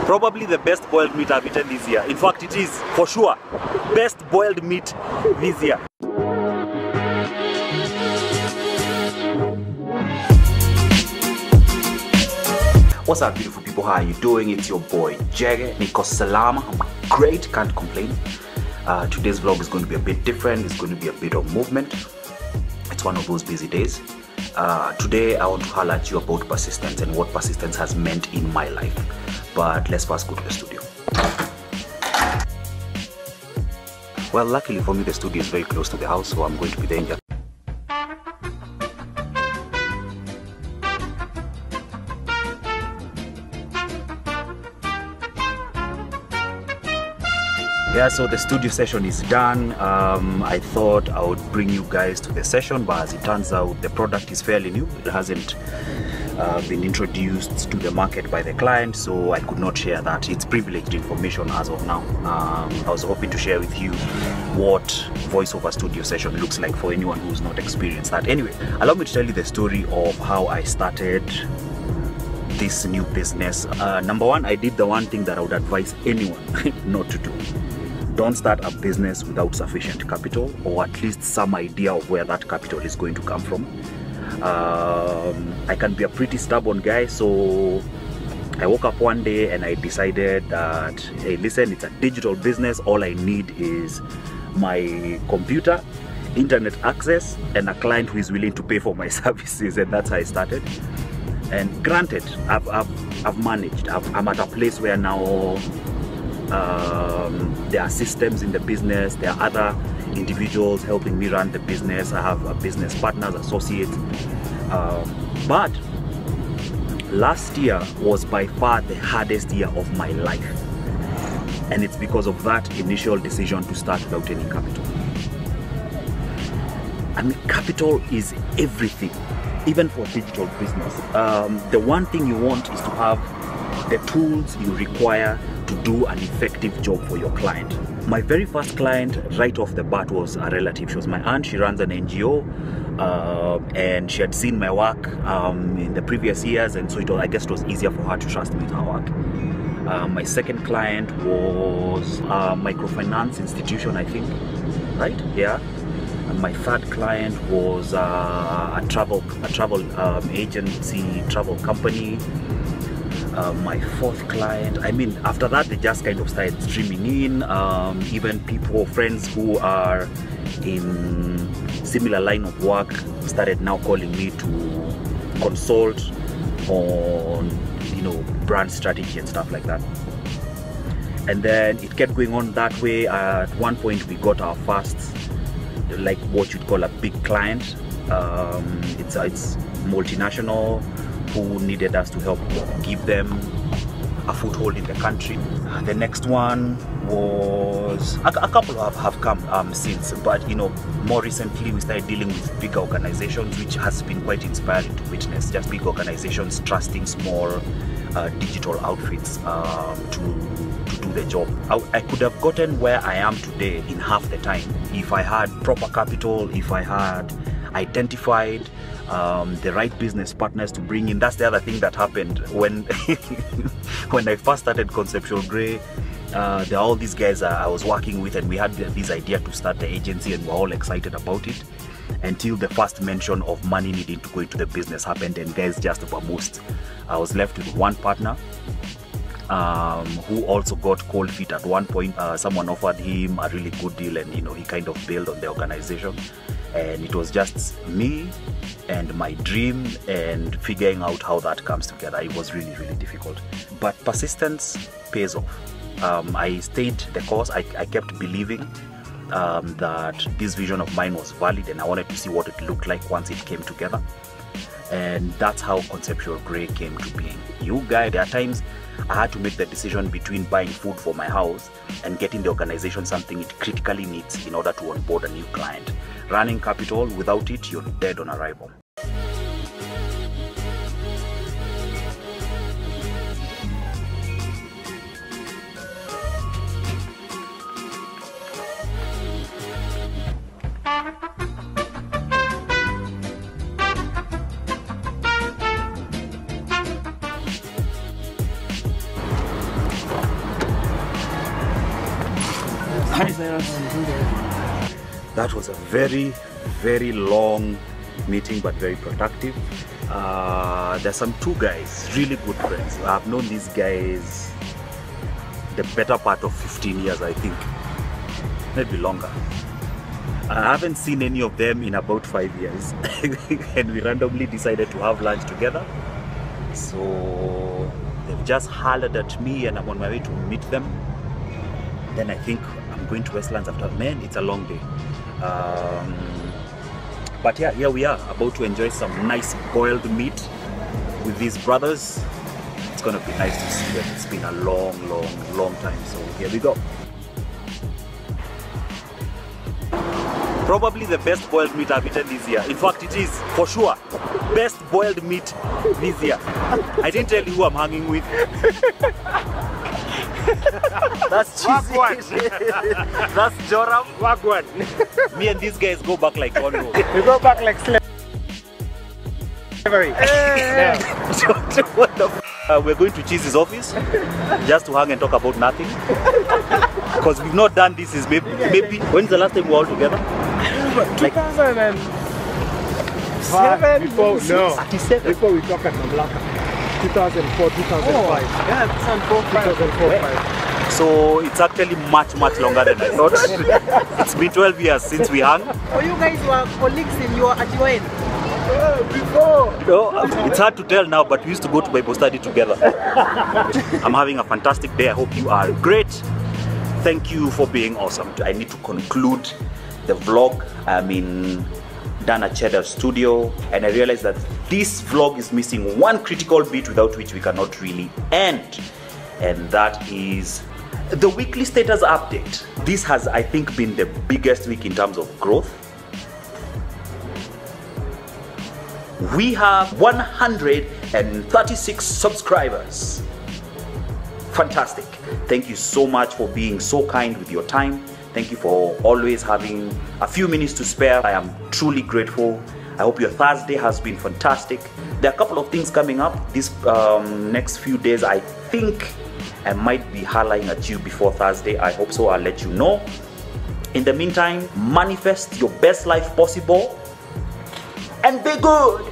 Probably the best boiled meat I've eaten this year. In fact, it is, for sure, best boiled meat this year. What's up, beautiful people? How are you doing? It's your boy Jege. Niko Salama. I'm great, can't complain. Today's vlog is going to be a bit different. It's going to be a bit of movement. It's one of those busy days. Today I want to holler at you about persistence and what persistence has meant in my life. But let's first go to the studio. Well, luckily for me, the studio is very close to the house, so I'm going to be there in just... Yeah, so the studio session is done. I thought I would bring you guys to the session, but as it turns out, the product is fairly new. It hasn't been introduced to the market by the client, so I could not share that. It's privileged information as of now. I was hoping to share with you what voiceover studio session looks like for anyone who's not experienced that. Anyway, allow me to tell you the story of how I started this new business. Number one, I did the one thing that I would advise anyone not to do. Don't start a business without sufficient capital, or at least some idea of where that capital is going to come from. I can be a pretty stubborn guy, so I woke up one day and I decided that, hey, listen, it's a digital business. All I need is my computer, internet access, and a client who is willing to pay for my services, and that's how I started. And granted, I've managed. I'm at a place where now there are systems in the business. There are other individuals helping me run the business. I have business partners, associates. But last year was by far the hardest year of my life. And it's because of that initial decision to start without any capital. I mean, capital is everything, even for digital business. The one thing you want is to have the tools you require to do an effective job for your client. My very first client right off the bat was a relative. She was my aunt. She runs an NGO, and she had seen my work in the previous years, and so I guess it was easier for her to trust me with her work. My second client was a microfinance institution, I think, right? Yeah. And my third client was a travel agency, travel company. My fourth client, I mean, after that they just kind of started streaming in. Even people, friends who are in similar line of work started now calling me to consult on, you know, brand strategy and stuff like that. And then it kept going on that way. At one point we got our first, like what you'd call a big client. It's multinational, who needed us to help give them a foothold in the country. The next one was a couple have come since, but you know, more recently we started dealing with bigger organizations, which has been quite inspiring to witness. Just big organizations trusting small digital outfits to do the job. I could have gotten where I am today in half the time if I had proper capital, if I had identified the right business partners to bring in. That's the other thing that happened when when I first started Conceptual Grey. There are all these guys I was working with, and we had this idea to start the agency, and we're all excited about it until the first mention of money needing to go into the business happened, and guys just vamoosed. I was left with one partner who also got cold feet at one point. Someone offered him a really good deal, and you know, he kind of bailed on the organization. And it was just me and my dream and figuring out how that comes together. It was really, really difficult. But persistence pays off. I stayed the course. I kept believing that this vision of mine was valid, and I wanted to see what it looked like once it came together. And that's how Conceptual Grey came to be. You guys, there are times I had to make the decision between buying food for my house and getting the organization something it critically needs in order to onboard a new client. Running capital, without it, you're dead on arrival. That was a very, very long meeting, but very productive. There's some two guys, really good friends. I've known these guys the better part of 15 years, I think, maybe longer. I haven't seen any of them in about 5 years, and we randomly decided to have lunch together. So they've just hollered at me, and I'm on my way to meet them. Then I think I'm going to Westlands after. Man, it's a long day. But yeah, here we are, about to enjoy some nice boiled meat with these brothers. It's gonna be nice to see them. It's been a long time, so here we go. Probably the best boiled meat I've eaten this year. In fact, it is, for sure, best boiled meat this year. I didn't tell you who I'm hanging with. That's cheesy. That's Joram. Wagwan. Me and these guys go back like one row. We go back like slavery. What the f? We're going to Cheese's office just to hang and talk about nothing. Because we've not done this is maybe when's the last time we were all together? 2007. Before we talk at Mamlaka. 2004, 2005. Oh, yeah, 2004, 5. So it's actually much longer than I thought. It's been 12 years since we hung. Oh, you guys were colleagues at your end? Before. No, it's hard to tell now, but we used to go to Bible study together. I'm having a fantastic day. I hope you are great. Thank you for being awesome. I need to conclude the vlog. I'm in Dana Cheddar's studio, and I realized that this vlog is missing one critical bit without which we cannot really end, and that is the weekly status update. This has, I think, been the biggest week in terms of growth. We have 136 subscribers. Fantastic. Thank you so much for being so kind with your time. Thank you for always having a few minutes to spare. I am truly grateful. I hope your Thursday has been fantastic. There are a couple of things coming up this next few days. I think I might be hollering at you before Thursday. I hope so. I'll let you know. In the meantime, manifest your best life possible and be good.